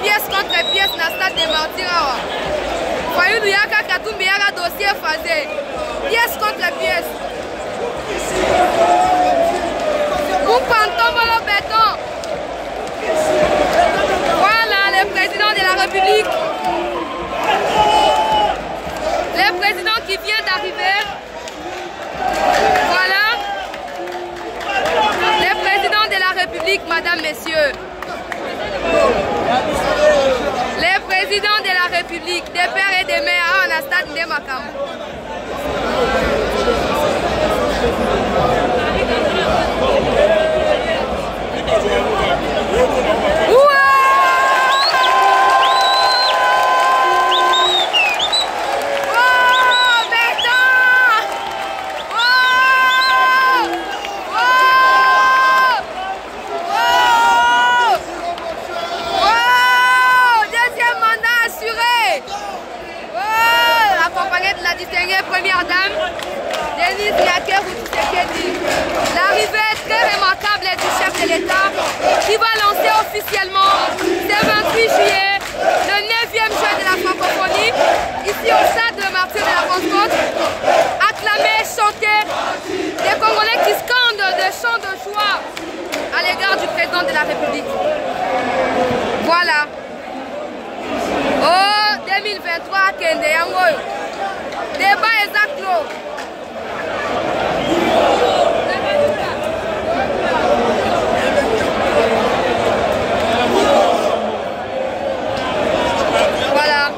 pièce contre pièce dans le stade de Martyrs. Voyez, nous avons un dossier phasé. Pièce contre pièce. Vous pantôme le béton. Voilà le président de la République. Le président qui vient d'arriver. Voilà. Le président de la République, madame, messieurs. Le président de la République, des pères et des mères, à la stade de Makam. Distinguée première dame, Denise Nyakeru Tshisekedi. L'arrivée très remarquable du chef de l'État qui va lancer officiellement ce 28 juillet le 9e jeu de la francophonie ici au stade de Martyrs de la Pentecôte. Acclamé, chanté, des Congolais qui scandent des chants de joie à l'égard du président de la République. Voilà. Oh, 2023, Kende Yangoyo. Débat exact. Voilà.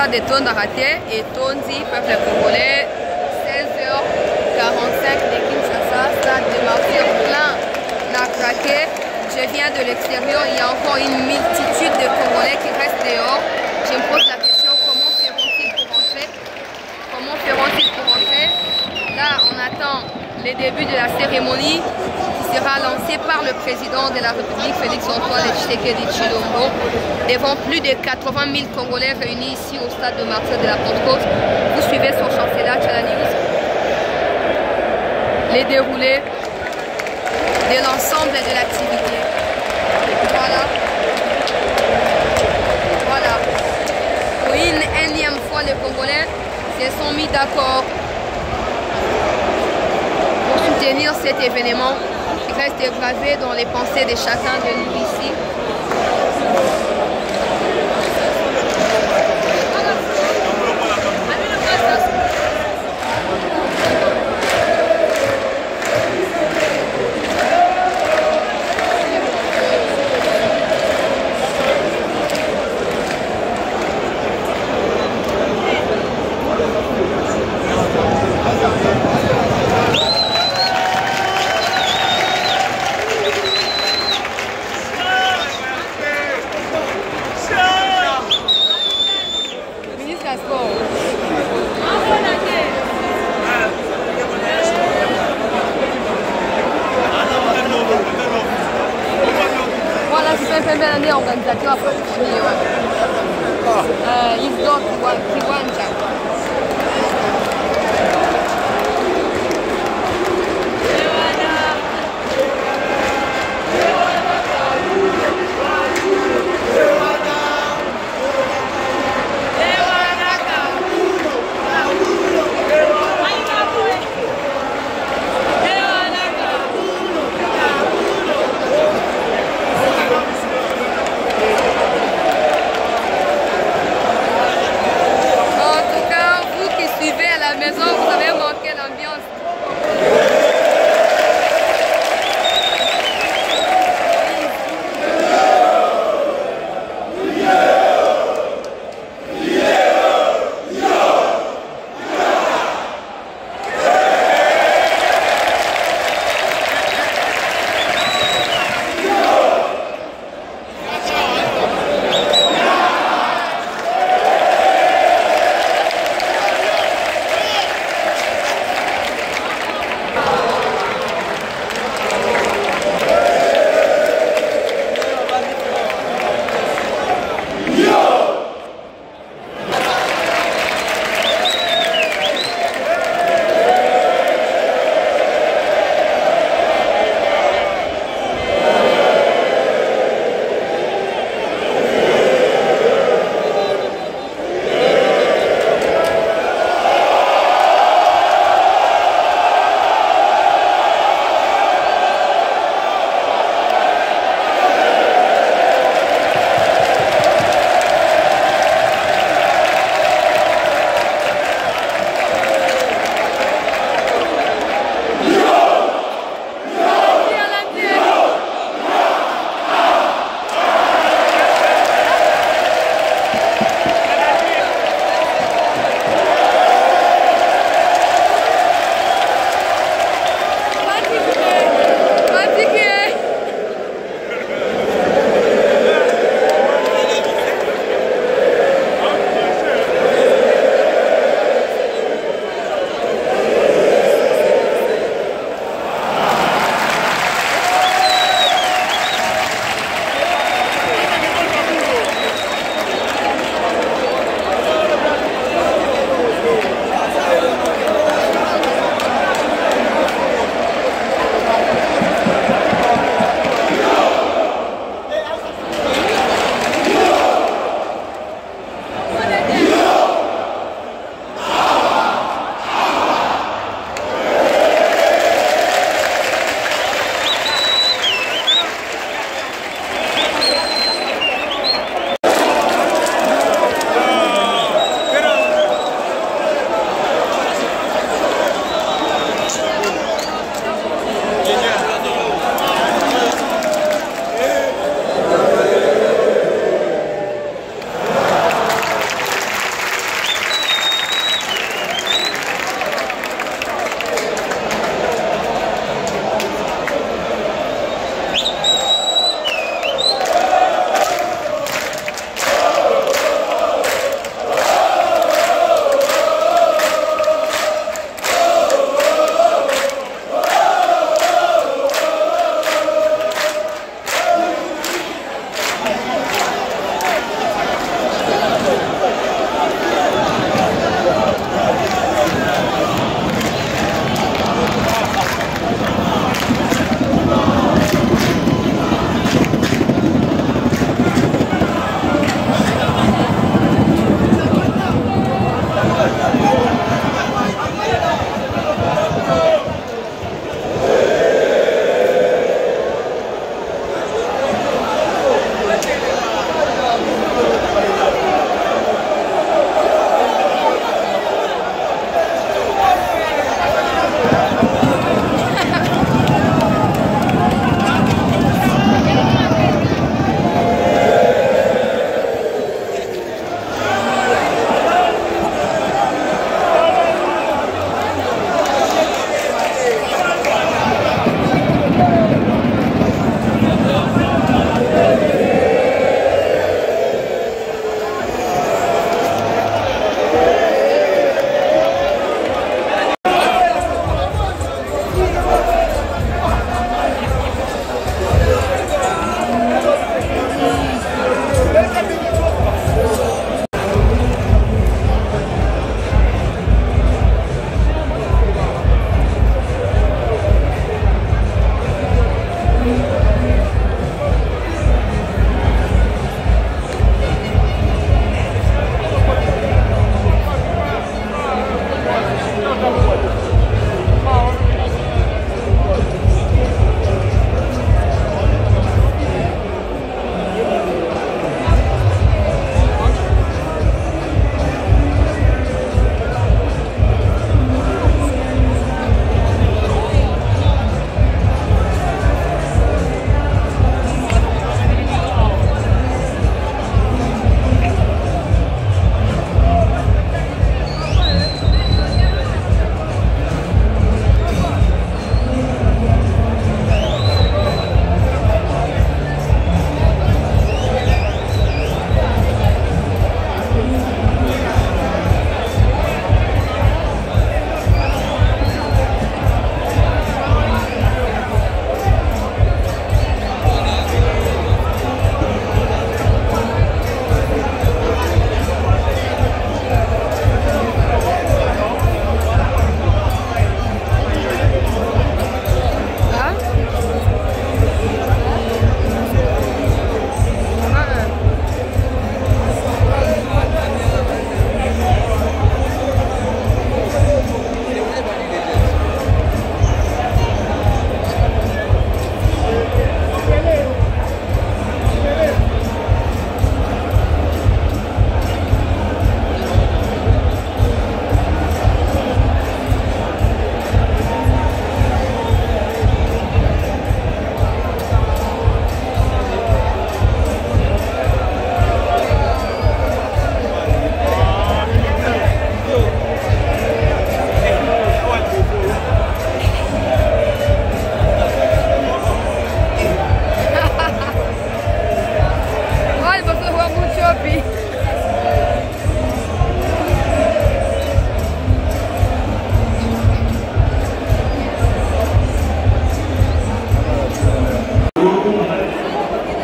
De Tonda raté et Tondi, peuple congolais, 16h45 de Kinshasa, stade de Martyrs plein n'a craqué. Je viens de l'extérieur, il y a encore une multitude de Congolais qui restent dehors. Je me pose la question, comment feront-ils pour rentrer? Comment feront-ils pour rentrer? Là, on attend le début de la cérémonie qui sera lancée par le président de la République, Félix-Antoine Tshisekedi Tshilombo, devant plus de 80 000 Congolais réunis ici au stade de Martyrs de la Pentecôte. Vous suivez sur Chancela Channel News les déroulés de l'ensemble de l'activité. Voilà. Voilà. Pour une énième fois, les Congolais se sont mis d'accord pour soutenir cet événement qui reste gravé dans les pensées de chacun de nous ici. ndiye organizateur wa kuheshimiwa. Hizo kiwanja.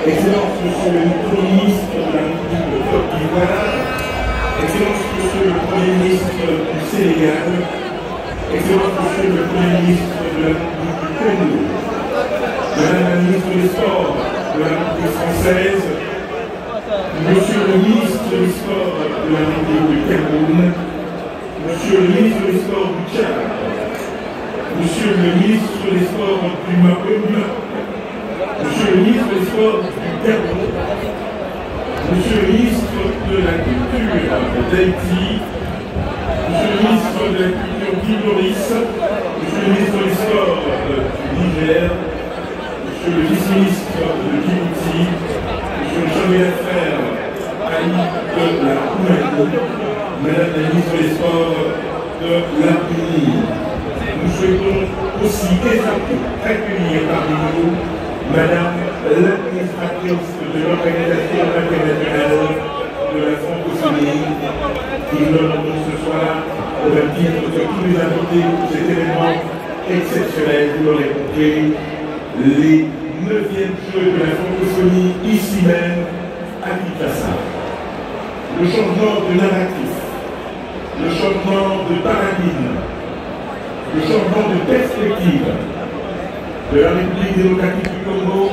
Excellences, Monsieur le Premier ministre de la République de Côte d'Ivoire, Excellences, Monsieur le Premier ministre du Sénégal, Excellences, Monsieur le Premier ministre de la République du Congo, Madame la ministre des Sports de la République française, Monsieur le ministre des Sports de la République du Cameroun, Monsieur le ministre des Sports du Tchad, Monsieur le ministre des Sports du Maroc, Monsieur le ministre des Sports du Gabon, Monsieur le ministre de la Culture d'Haïti, Monsieur le ministre de la Culture d'Île-Maurice, Monsieur le ministre des Sports du Niger, Monsieur le vice-ministre de Djibouti, Monsieur le chargé d'affaires Ali de la Roumanie, Madame la ministre des Sports de l'Arménie. Nous souhaitons aussi accueillir parmi nous Madame l'administratrice de l'Organisation internationale de la francophonie, qui nous donne ce soir au même titre que tous les invités pour cet événement exceptionnel, vous l'aurez compris, les 9e Jeux de la francophonie ici même à Kinshasa. Le changement de narratif, le changement de paradigme, le changement de perspective de la République démocratique du Congo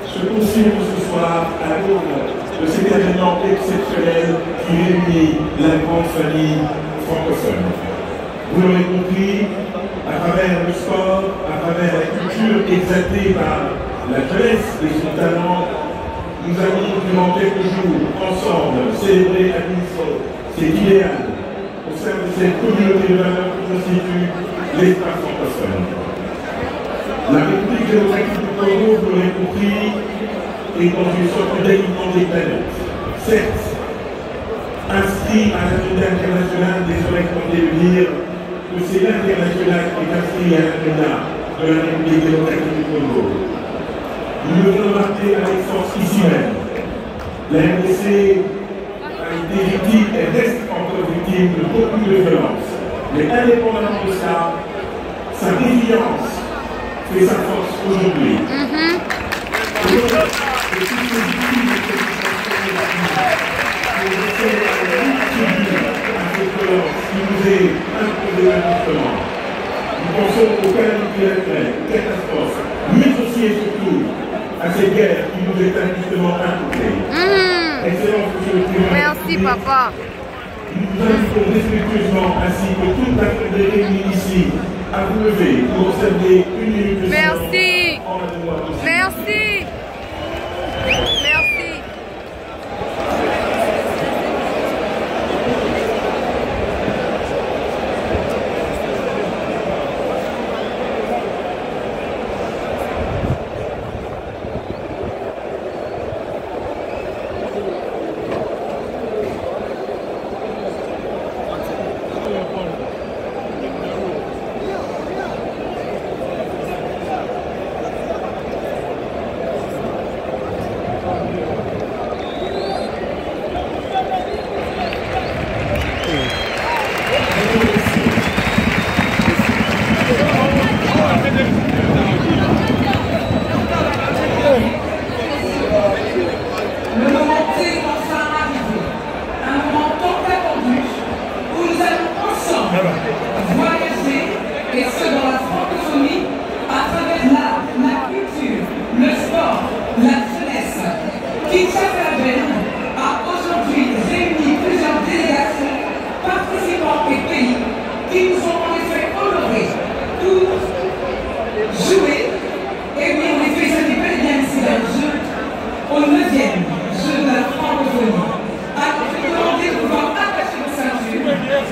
se poursuit ce soir à l'aune de cet événement exceptionnel qui réunit la grande famille francophone. Vous l'aurez compris, à travers le sport, à travers la culture exaltée par la jeunesse et son talent, nous allons durant quelques jours ensemble célébrer à l'unisson cet idéal au sein de cette communauté de valeurs qui constitue l'espace francophone. La République démocratique du Congo, vous l'aurez compris, est dans une sorte d'alignement des planètes. Certes, inscrit à l'agenda international, désormais comptez le dire que c'est l'international qui est inscrit à l'agenda de la République démocratique du Congo. Nous devons marquer avec force ici même. La RDC a été victime et reste encore victime de beaucoup de violences. Mais indépendamment de ça, sa résilience fait sa force aujourd'hui. Qui nous est imposé injustement. Nous pensons aux calamités, catastrophes, mais aussi et surtout à ces guerres qui nous est injustement imposées. Excellence, Monsieur le Président. Merci, papa. Nous vous invitons respectueusement, ainsi que toute l'Assemblée réunie ici, à vous lever pour observer une minute de silence. Merci. En la mémoire de Merci. Merci.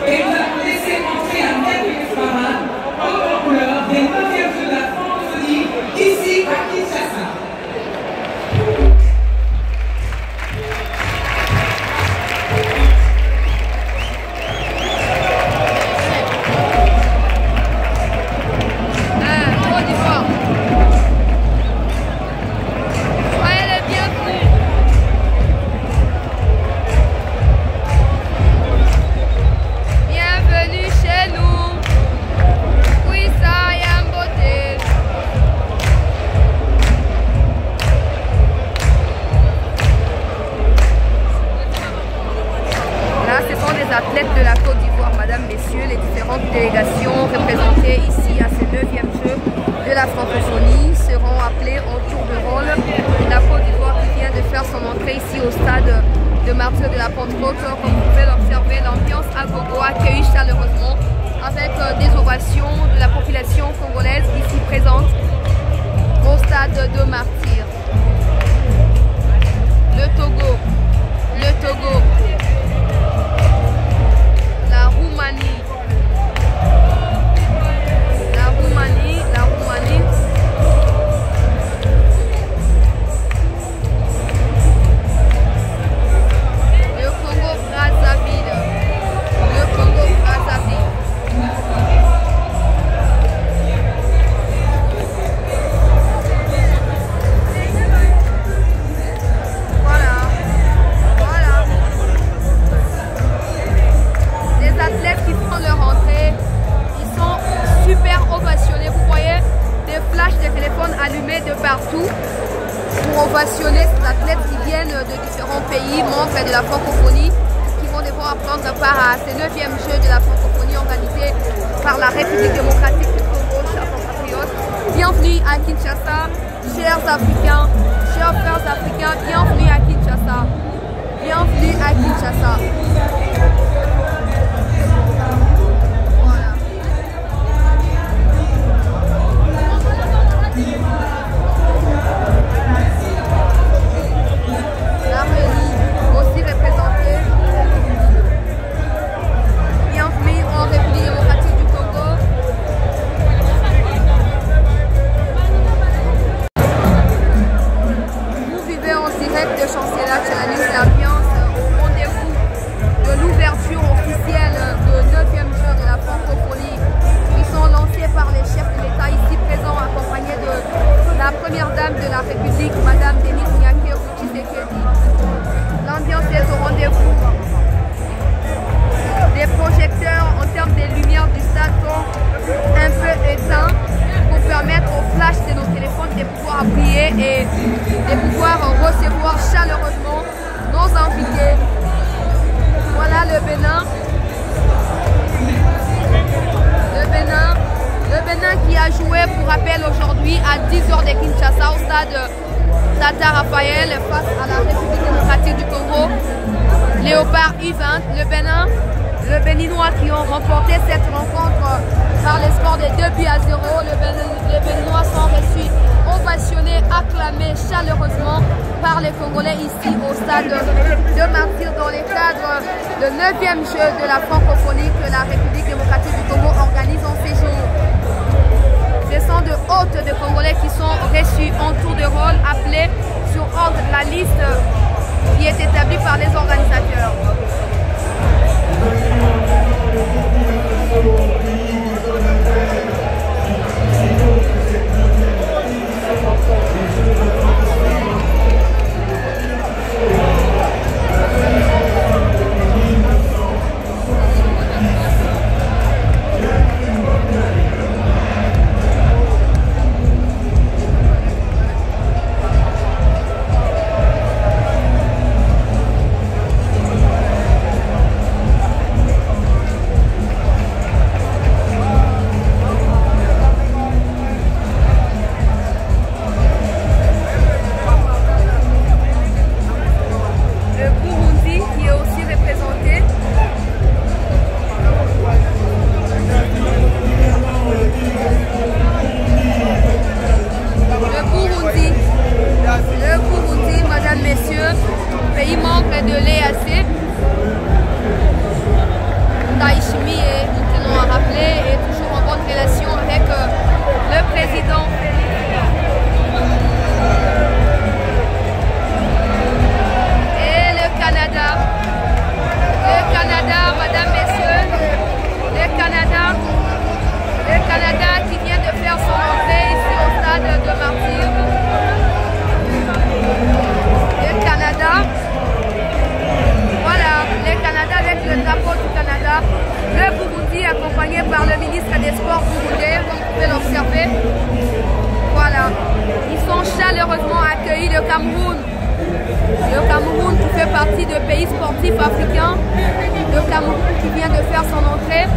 Et nous avons laissé entrer un maître de Farah, participer ici à ce 9e jeu de la francophonie seront appelés en tour de rôle. La Côte d'Ivoire qui vient de faire son entrée ici au stade de Martyrs de la Pentecôte. Comme vous pouvez l'observer, l'ambiance à gogo accueillie chaleureusement avec des ovations de la population congolaise ici présente au stade de Martyrs. Le Togo, la Roumanie, le Congo-Brazzaville, athlètes qui font leur entrée, ils sont super ovationnés. Vous voyez des flashs de téléphone allumés de partout pour ovationner ces athlètes qui viennent de différents pays membres de la francophonie, qui vont devoir prendre part à ce 9e jeu de la francophonie organisé par la République démocratique du Congo, chers compatriotes. Bienvenue à Kinshasa, chers Africains, chers frères africains, bienvenue à Kinshasa. Bienvenue à Kinshasa. L'Arménie aussi représentée. Bienvenue en République démocratique du Congo. Vous vivez en direct de Chancela Challenge, l'ambiance au rendez-vous de l'ouverture officielle de 9e jeu de la francophonie qui sont lancés par les chefs de l'État ici présents, accompagnés de la première dame de la République, Madame Denise Tshisekedi. L'ambiance est au rendez-vous. Les projecteurs en termes de lumière du stade sont un peu éteints pour permettre au flash de nos téléphones de pouvoir briller et de pouvoir recevoir chaleureusement nos invités. Voilà le Bénin. Le Bénin qui a joué, pour rappel, aujourd'hui à 10h de Kinshasa au stade Tata Raphaël face à la République démocratique du Congo. Léopard U20, le Béninois qui ont remporté cette rencontre par le score de 2 buts à 0. Les Béninois sont reçus, ovationnés, acclamés chaleureusement par les Congolais ici au stade de Martyrs dans le cadre de 9e jeu de la francophonie que la République démocratique du Congo organise en ces jours. Ce sont de hôtes de Congolais qui sont reçus en tour de rôle, appelés sur ordre de la liste qui est établie par les organisateurs. Chaleureusement accueilli le Cameroun. Le Cameroun qui fait partie de pays sportifs africains. Le Cameroun qui vient de faire son entrée.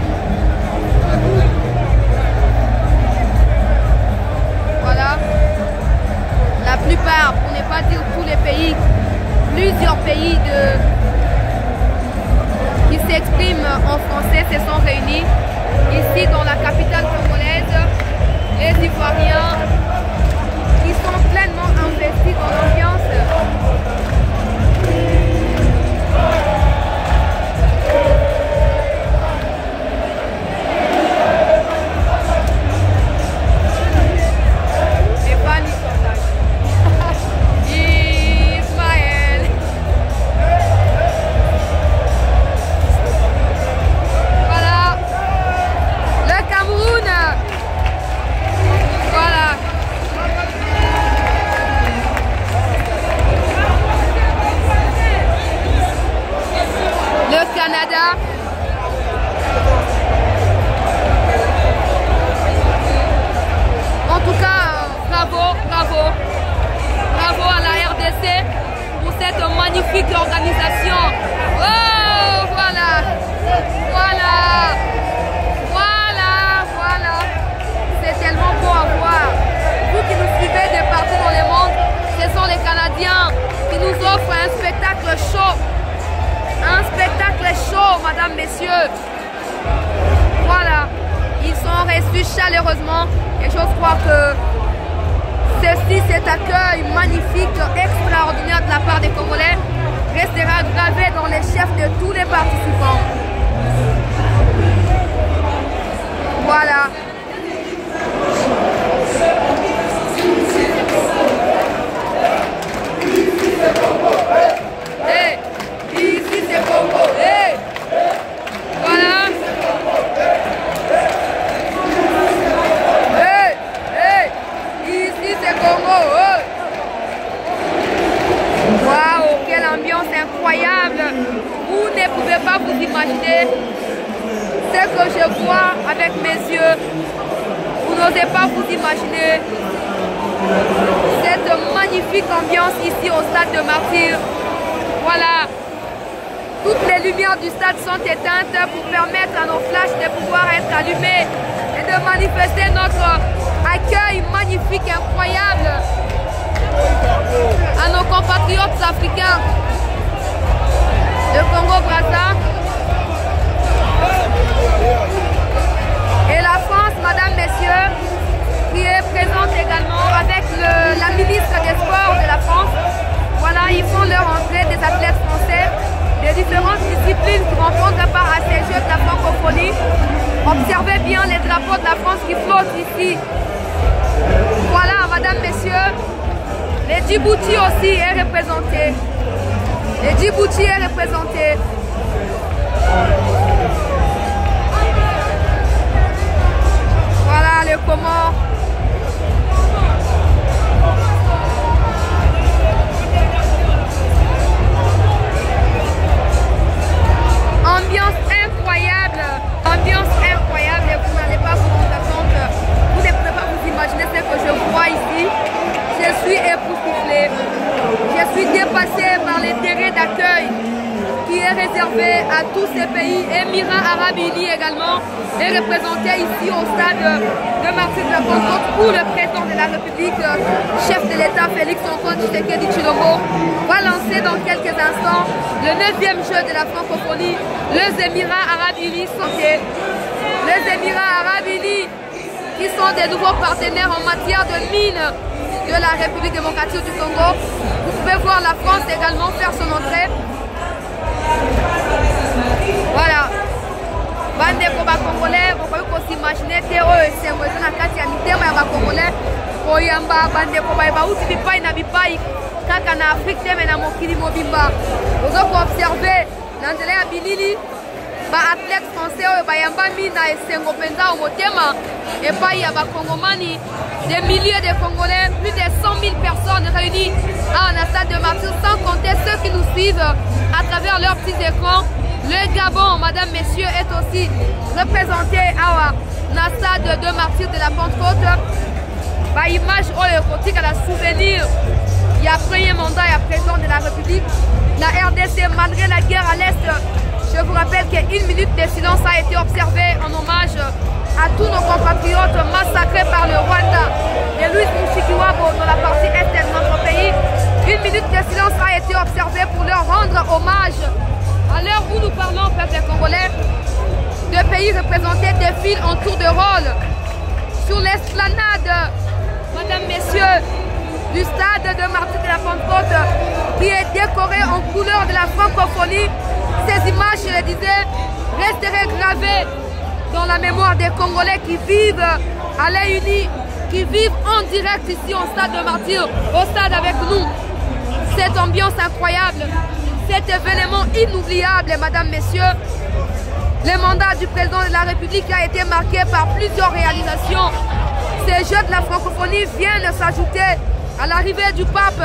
mesdames, messieurs. Voilà, ils sont reçus chaleureusement et j'ose croire que cet accueil magnifique, extraordinaire de la part des Congolais restera gravé dans les chefs de tous les participants. Voilà. Hey, ici c'est Congo. Hey. Voilà. Hey, hey, ici c'est Congo. Oh. Waouh, quelle ambiance incroyable. Vous ne pouvez pas vous imaginer ce que je vois avec mes yeux. Vous n'osez pas vous imaginer cette magnifique ambiance ici au stade de Martyrs. Voilà, toutes les lumières du stade sont éteintes pour permettre à nos flashs de pouvoir être allumés et de manifester notre accueil magnifique, incroyable à nos compatriotes africains de Congo-Brazza. Et la France, madame, messieurs, qui est présente également avec la ministre des Sports de la France. Voilà, ils font leur entrée des athlètes français des différentes disciplines qui vont prendre part à ces Jeux de la francophonie. Observez bien les drapeaux de la France qui flottent ici. Voilà, madame, messieurs, les Djibouti aussi est représenté. Les Djibouti est représenté. Voilà, le Comores. Ambiance incroyable et vous n'allez pas vous rendre compte, vous ne pouvez pas vous imaginer ce que je vois ici. Je suis époustouflée, je suis dépassée par l'intérêt d'accueil qui est réservé à tous ces pays. Émirats Arabes Unis également est représenté ici au stade de Martyrs de la Pentecôte où le président de la République, chef de l'État Félix Antoine Tshisekedi Tshilombo, va lancer dans quelques instants le 9e jeu de la francophonie. Les Émirats Arabes Unis sont les Émirats Arabes Unis qui sont des nouveaux partenaires en matière de mines de la République démocratique du Congo. Vous pouvez voir la France également faire son entrée. Voilà. Bandeko ba Congolais, vous pouvez s'imaginer que c'est un kati ya mitema ya ba Congolais koyamba bandeko ba bauti bipai na bipai kaka na Afrique te na mokili mobimba. Vous pouvez observer na nzela ya bilili ba athlètes français oyo bayamba mina esengo penza au motema epai ya ba Congomani, des milliers de Congolais, plus de 100 000 personnes réunies à un stade de Martyrs, sans compter ceux qui nous suivent à travers leurs petits écrans. Le Gabon, madame, messieurs, est aussi représenté à un stade de Martyrs de la Pentecôte. Par image, à la souvenir, il y a premier mandat, il y a président de la République. La RDC, malgré la guerre à l'Est, je vous rappelle qu'une minute de silence a été observée en hommage à tous nos compatriotes massacrés par le Rwanda et Louis Mushikiwabo dans la partie est de notre pays. Une minute de silence a été observée pour leur rendre hommage. À l'heure où nous parlons, peuple congolais, deux pays représentés défilent en tour de rôle sur l'esplanade, madame, messieurs, du stade de Martyrs de la Pentecôte qui est décoré en couleur de la francophonie. Ces images, je le disais, resteraient gravées dans la mémoire des Congolais qui vivent à l'Unis, qui vivent en direct ici au stade de Martyrs, au stade avec nous. Cette ambiance incroyable, cet événement inoubliable, mesdames, messieurs, le mandat du président de la République a été marqué par plusieurs réalisations. Ces Jeux de la francophonie viennent s'ajouter à l'arrivée du pape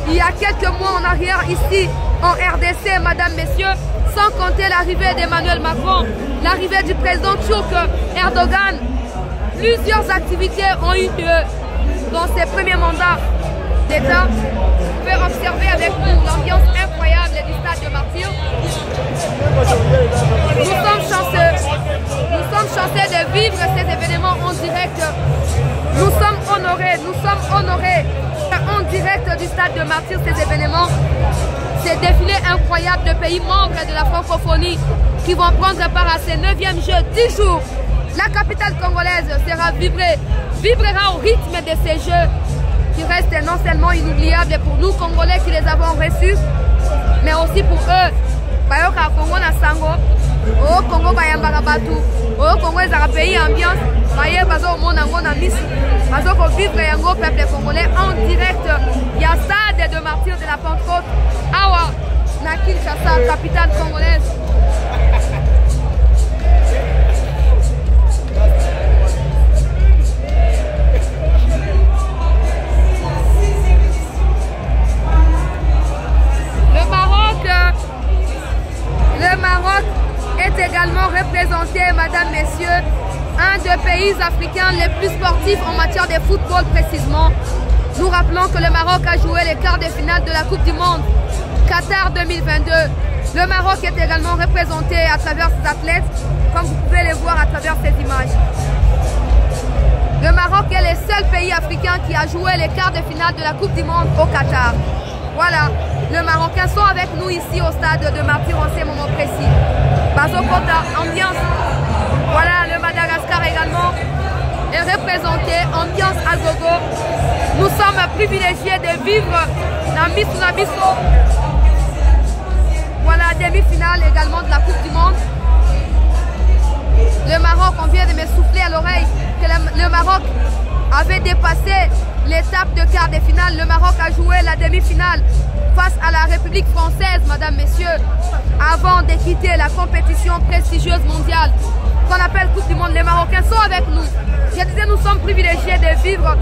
il y a quelques mois en arrière ici en RDC, mesdames, messieurs, sans compter l'arrivée d'Emmanuel Macron, l'arrivée du président turc Erdogan. Plusieurs activités ont eu lieu dans ces premiers mandats d'État. Vous pouvez observer avec nous l'ambiance incroyable du stade de Martyrs. Nous sommes chanceux de vivre ces événements en direct. Nous sommes honorés en direct du stade de Martyrs, ces événements. ces défilés incroyables de pays membres de la francophonie qui vont prendre part à ces 9e Jeux 10 jours. La capitale congolaise vibrera au rythme de ces Jeux qui restent non seulement inoubliables pour nous Congolais qui les avons reçus, mais aussi pour eux. Bayoka Congo na sango, au Congo bayambaka batu, au Congo ezaka pays ambiance, baye bazo mona ngo na misu, bazo ko vivre yango peuple congolais en direct. Ya stade de martyrs de la Pentecôte, awa na Kinshasa, capitale congolaise. Le Maroc est également représenté, mesdames, messieurs, un des pays africains les plus sportifs en matière de football précisément. Nous rappelons que le Maroc a joué les quarts de finale de la Coupe du Monde Qatar 2022. Le Maroc est également représenté à travers ses athlètes, comme vous pouvez les voir à travers ces images. Le Maroc est le seul pays africain qui a joué les quarts de finale de la Coupe du Monde au Qatar. Voilà, les Marocains sont avec nous ici au stade de Martyrs en ces moments précis. Bazokota, ambiance. Voilà, le Madagascar également est représenté, ambiance à gogo. Nous sommes privilégiés de vivre la Misso. Voilà, demi-finale également de la Coupe du Monde. Le Maroc, on vient de me souffler à l'oreille que le Maroc avait dépassé l'étape de quart de finale. Le Maroc a joué la demi-finale face à la République française, mesdames, messieurs, avant de quitter la compétition prestigieuse mondiale qu'on appelle Coupe du Monde. Les Marocains sont avec nous. Je disais, nous sommes privilégiés de vivre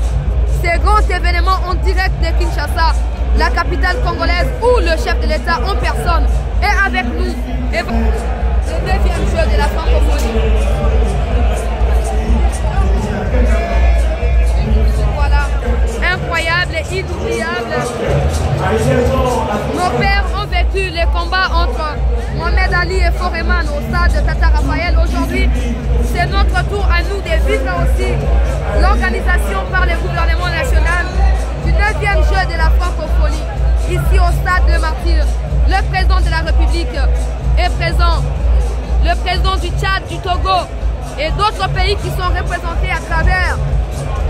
ces grands événements en direct de Kinshasa, la capitale congolaise, où le chef de l'État en personne est avec nous. Et le 9e jeu de la francophonie. Voilà, incroyable et inoubliable. Nos pères ont vécu les combats entre Mohamed Ali et Foreman au stade de Tata Raphaël. Aujourd'hui, c'est notre tour à nous de vivre aussi l'organisation par le gouvernement national du 9e jeu de la francophonie, ici au stade de Martyrs. Le président de la République est présent, le président du Tchad, du Togo et d'autres pays qui sont représentés à travers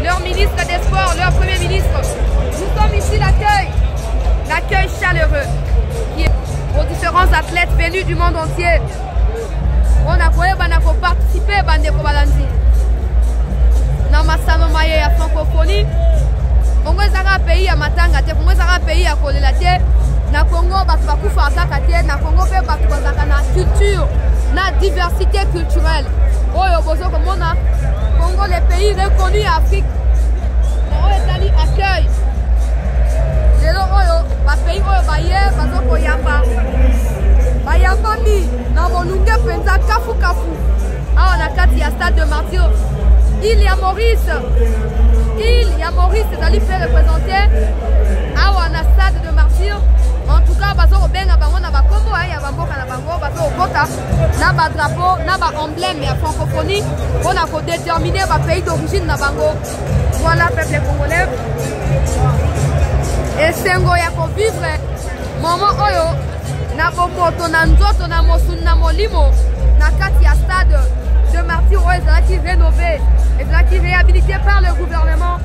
leur ministre des Sports, leur premier ministre. Nous sommes ici l'accueil chaleureux qui est aux différents athlètes venus du monde entier. On a participé à Bandeko Balanzi. Dans Masano Maye à francophonie, Congo est un pays à Matanga, Congo est un pays à Kolelate. Na Congo, Batubakufa Atakate, na Congo, Batubazaka na culture, na diversité culturelle. Oyo Bozo Komona, Congo, les pays reconnus en Afrique. On est allé accueil. Lelo Oyo, ba pays Oyo Baye, Bazoko Yamba. Bayamba mi, na Molunge Penza, Kafu. Ah, on a 4 stade de Martyrs. Il y a Maurice, c'est allé faire représenter. Ah, on a stade de Martyrs. En tout cas, bazo benga bango na bakombo ya bamboka na bango bazo kota na ba drapeau na ba emblème ya francophonie on a ko déterminer ba pays d'origine na bango. Voilà peuple congolais. Et sengo ya ko vivre moment oyo na bomoto na nzoto na mosuni na molimo na kati ya stade de Martyrs qui rénové et qui réhabilité par le gouvernement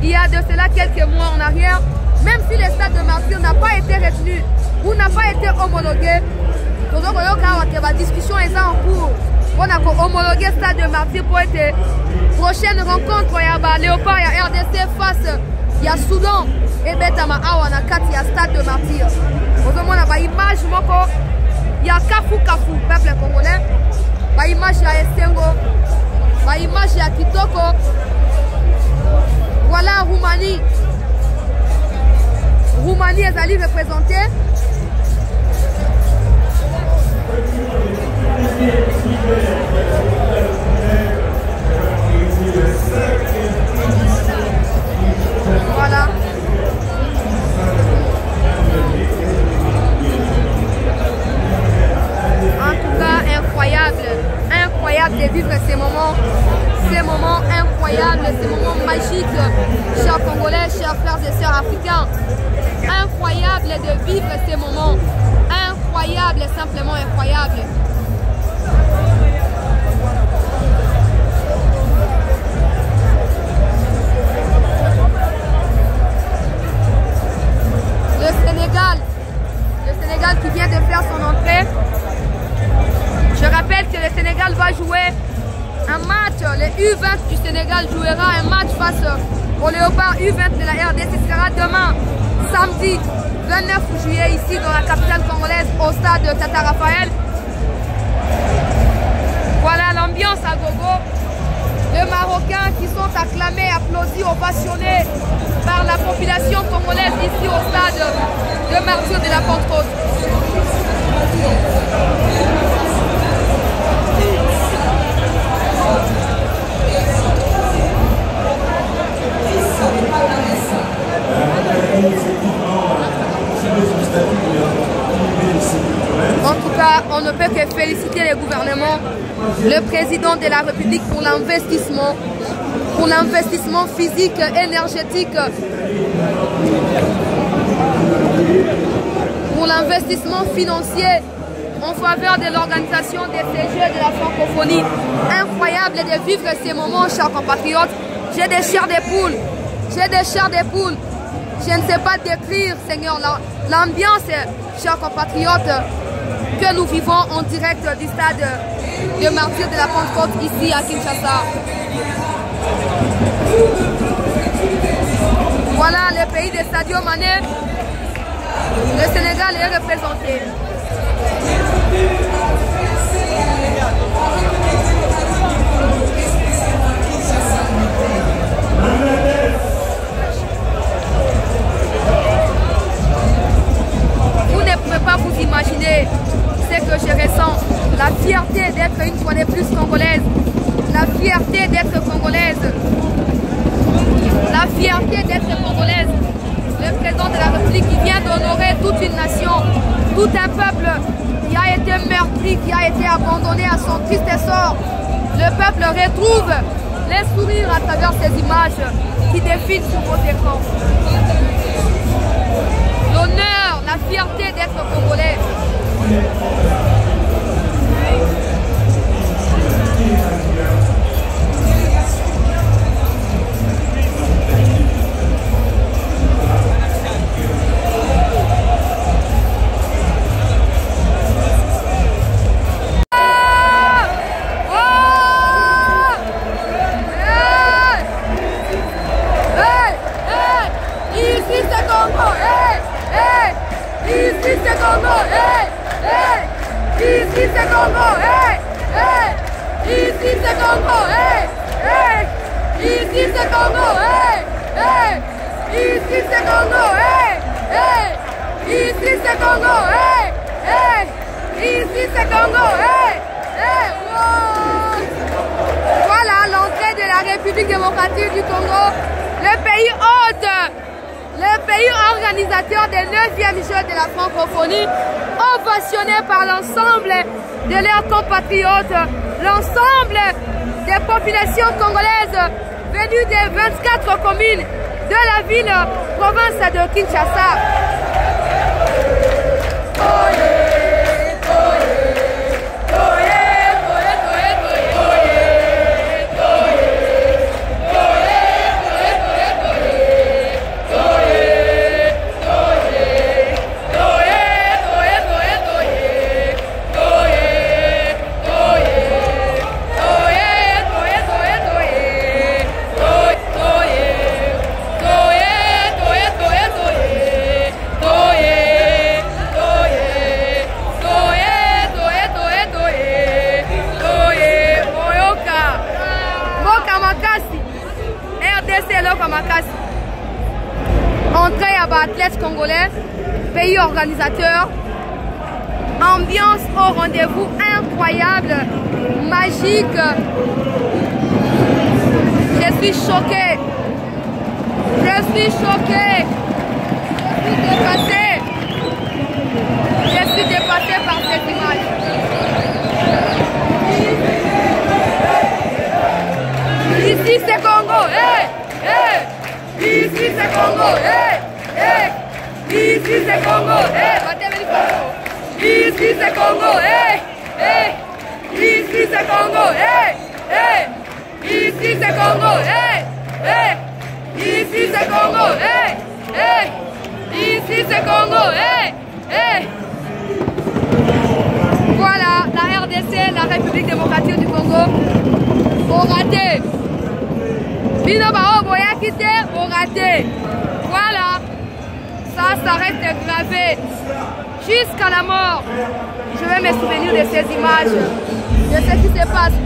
il y a de cela quelques mois en arrière. Même si le stade de Martyrs n'a pas été retenu ou n'a pas été homologué, la discussion est en cours. On a homologué le stade de Martyrs pour être prochaine rencontre. Il y a Léopard, il y a RDC face, il y a Soudan et Betama Awana 4, il y a stade de Martyrs. On a une image, il y a Kafu, peuple congolais. Il y a image, il y a Estengo, il y a image, il y a Kitoko. Voilà Roumanie. Roumanie est allée représenter. Voilà. En tout cas, incroyable de vivre ces moments incroyables, ces moments magiques, chers Congolais, chers frères et sœurs africains. Incroyable. incroyable de vivre ces moments. Incroyable, simplement incroyable. Le Sénégal qui vient de faire son entrée. Je rappelle que le Sénégal va jouer un match, le U20 du Sénégal jouera un match face au Léopard U20 de la RDC. Ce sera demain, samedi 29 juillet, ici dans la capitale congolaise, au stade Tata Raphaël. Voilà l'ambiance à gogo. Les Marocains qui sont acclamés, applaudis, ovationnés par la population congolaise ici au stade de Martyrs de la Pentecôte. En tout cas, on ne peut que féliciter les gouvernements, le président de la République pour l'investissement physique, énergétique, pour l'investissement financier en faveur de l'organisation des CG de la francophonie. Incroyable de vivre ces moments, chers compatriotes. J'ai des chairs de poule, j'ai des chairs de poule. Je ne sais pas décrire, Seigneur, l'ambiance, chers compatriotes, que nous vivons en direct du stade de Martyrs de la Pentecôte ici à Kinshasa. Voilà le pays de Sadio Mané. Le Sénégal est représenté. Vous ne pouvez pas vous imaginer ce que je ressens. La fierté d'être une fois de plus congolaise. La fierté d'être congolaise. La fierté d'être congolaise. Le président de la République qui vient d'honorer toute une nation, tout un peuple qui a été meurtri, qui a été abandonné à son triste sort. Le peuple retrouve les sourires à travers ces images qui défilent sur vos écrans. L'honneur, la fierté d'être congolais. Voilà l'entrée de la République démocratique du Congo, le pays hôte, le pays organisateur des 9e Jeux de la francophonie, ovationné par l'ensemble de leurs compatriotes, l'ensemble des populations congolaises venues des 24 communes de la ville province de Kinshasa. Entrée à athlètes congolais, pays organisateur, ambiance au rendez-vous incroyable, magique. Je suis choquée, je suis choquée, je suis dépassée par cette image. Ici c'est Congo, hey, hey. Ici c'est Congo, hey, hey. Ici c'est Congo, battez le Congo. Ici c'est Congo, Ici c'est Congo, Ici c'est Congo, Ici c'est Congo, Ici c'est Congo, Voilà, la RDC, la République démocratique du Congo, au raté. Bino Bao Boya quitté, au raté. Voilà, ça reste gravé jusqu'à la mort. Je vais me souvenir de ces images, de ce qui se passe.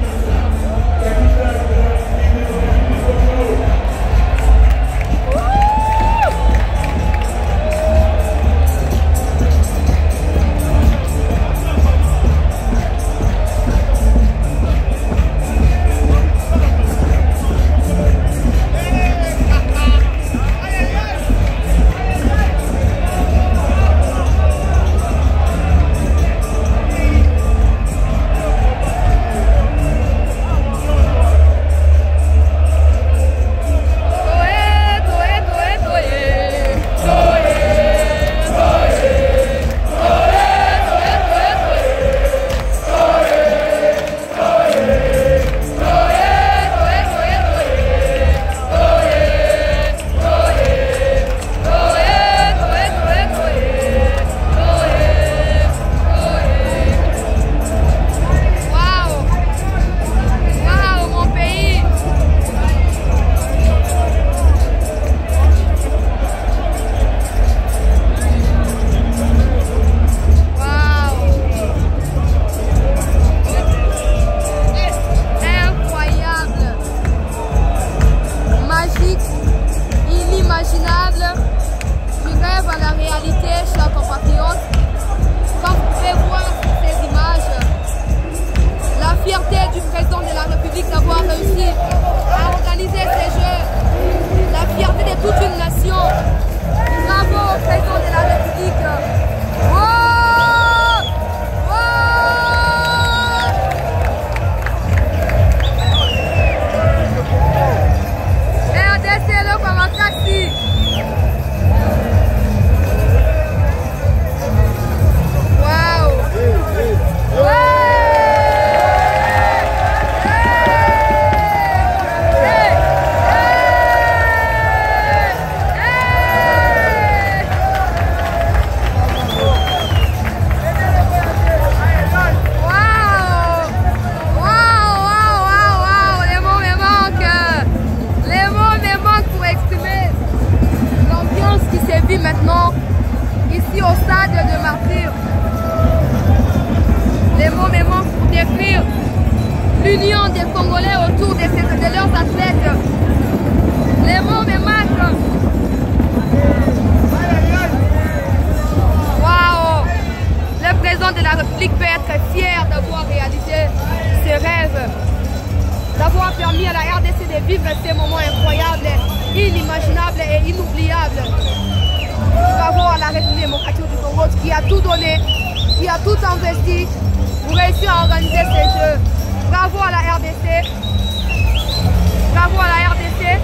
Maintenant, ici au stade de Martyrs, les mots me manquent pour décrire l'union des Congolais autour de leurs athlètes. Les mots me manquent. Waouh! Le président de la République peut être fier d'avoir réalisé ce rêve, d'avoir permis à la RDC de vivre ces moments incroyables, inimaginables et inoubliables. Bravo à la République démocratique du Congo qui a tout donné, qui a tout investi pour réussir à organiser ces Jeux. Bravo à la RDC. Bravo à la RDC.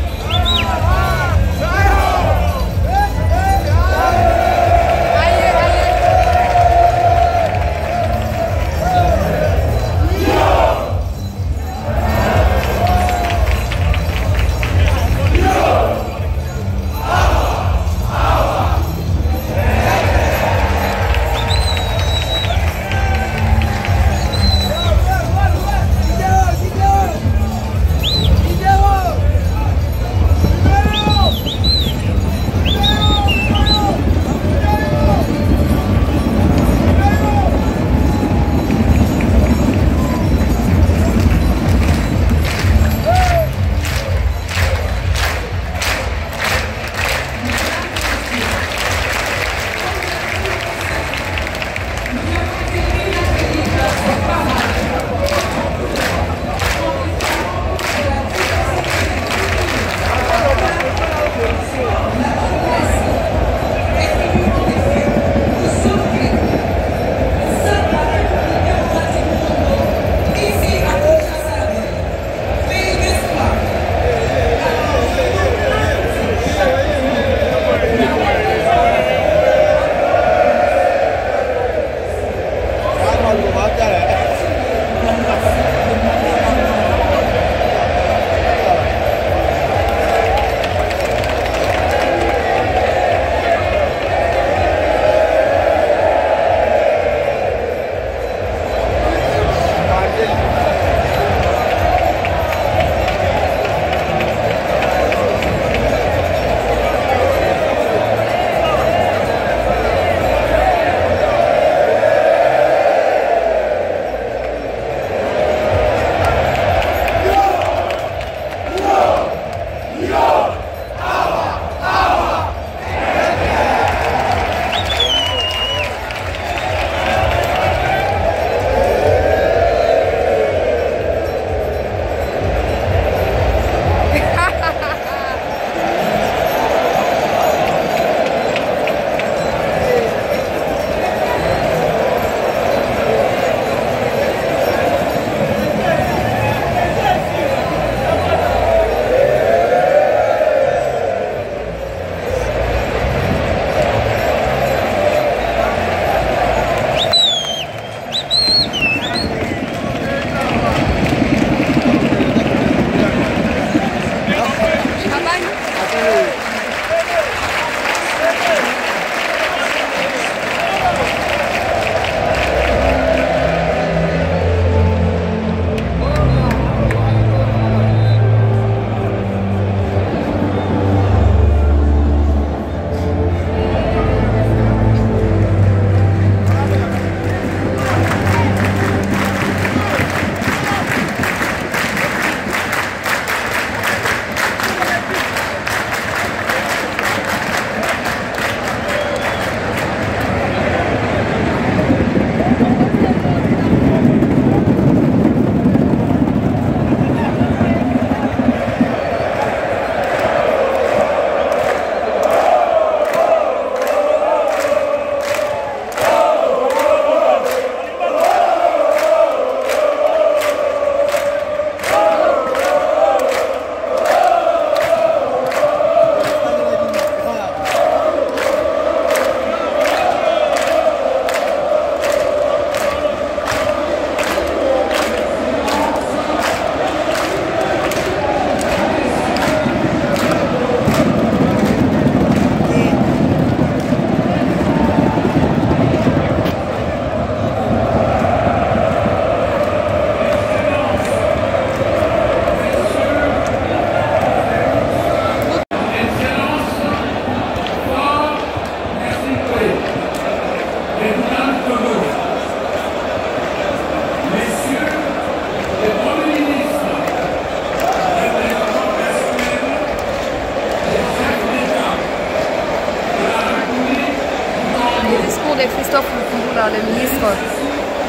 Le ministre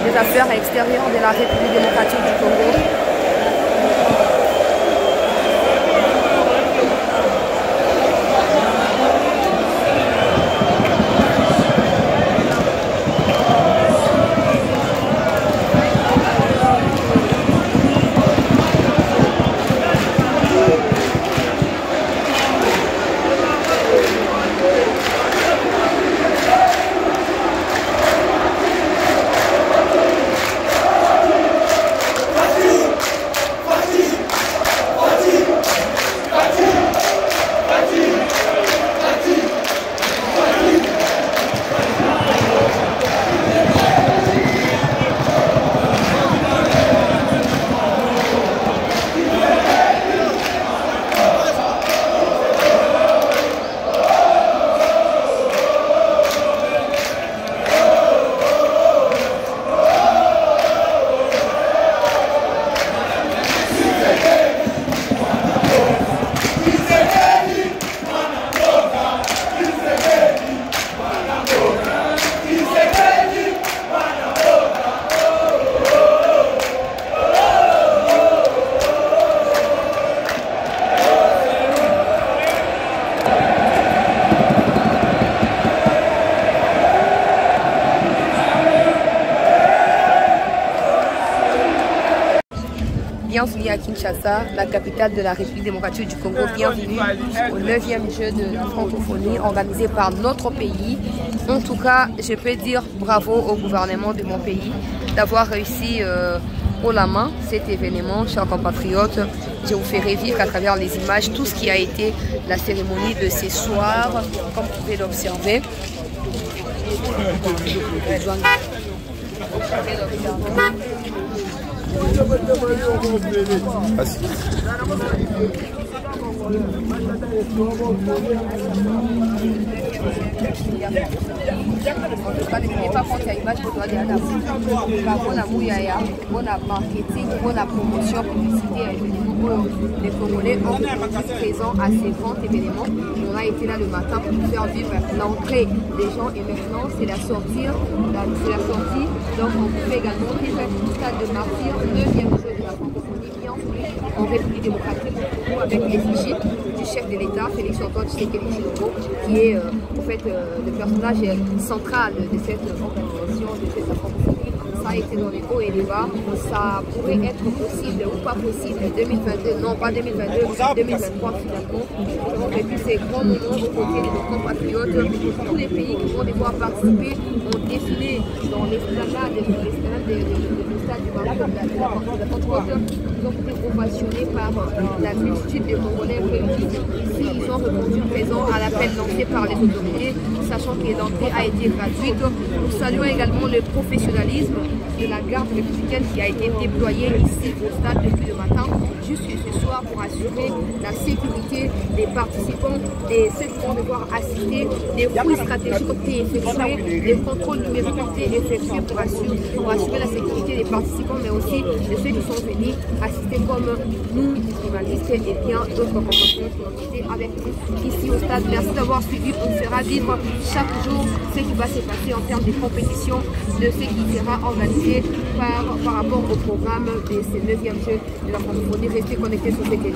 des Affaires extérieures de la République démocratique du Congo. Bienvenue à Kinshasa, la capitale de la République démocratique du Congo. Bienvenue au 9e jeu de la francophonie organisé par notre pays. En tout cas, je peux dire bravo au gouvernement de mon pays d'avoir réussi haut la main cet événement, chers compatriotes. Je vous ferai vivre à travers les images tout ce qui a été la cérémonie de ce soir, comme vous pouvez l'observer. N'oubliez pas quand il y a une image, pour la marketing, pour la promotion, publicité, les Congolais ont été présents à ces grands événements. On a été là le matin pour faire vivre l'entrée des gens et maintenant c'est la sortie. Donc on pouvait également vivre le stade de Martyr, 9e jeu de la francophonie, bienvenue en République démocratique du Congo avec l'effigie du chef de l'État, Félix Antoine Tshisekedi Tshilombo, qui est en fait le personnage central de cette organisation, de cette francophonie. Ça a été dans les hauts et les bas. Ça pourrait être possible ou pas possible 2022, non pas 2022, 2023 finalement. Donc, et puis ces grands moments aux côtés de nos compatriotes, tous les pays qui vont devoir participer ont défilé dans l'esplanade du stade du Maroc, ils ont été ovationnés par la multitude de Congolais réunis ici. Ils ont également répondu présent à l'appel lancé par les autorités, sachant que l'entrée a été gratuite. Nous saluons également le professionnalisme de la garde républicaine qui a été déployée ici au stade depuis le matin jusqu'à ce soir pour assurer la sécurité des participants et ceux qui vont devoir assister. Des fouilles stratégiques ont été effectuées, des contrôles numériques ont été effectués pour assurer la sécurité des participants, mais aussi de ceux qui sont venus assister comme nous, journalistes, et bien d'autres compatriotes qui ont été avec nous ici au stade. Merci d'avoir suivi. On fera vivre chaque jour ce qui va se passer en termes de compétition, de ce qui sera organisé par rapport au programme de ces 9e Jeux de la francophonie. Restez connectés sur CTV.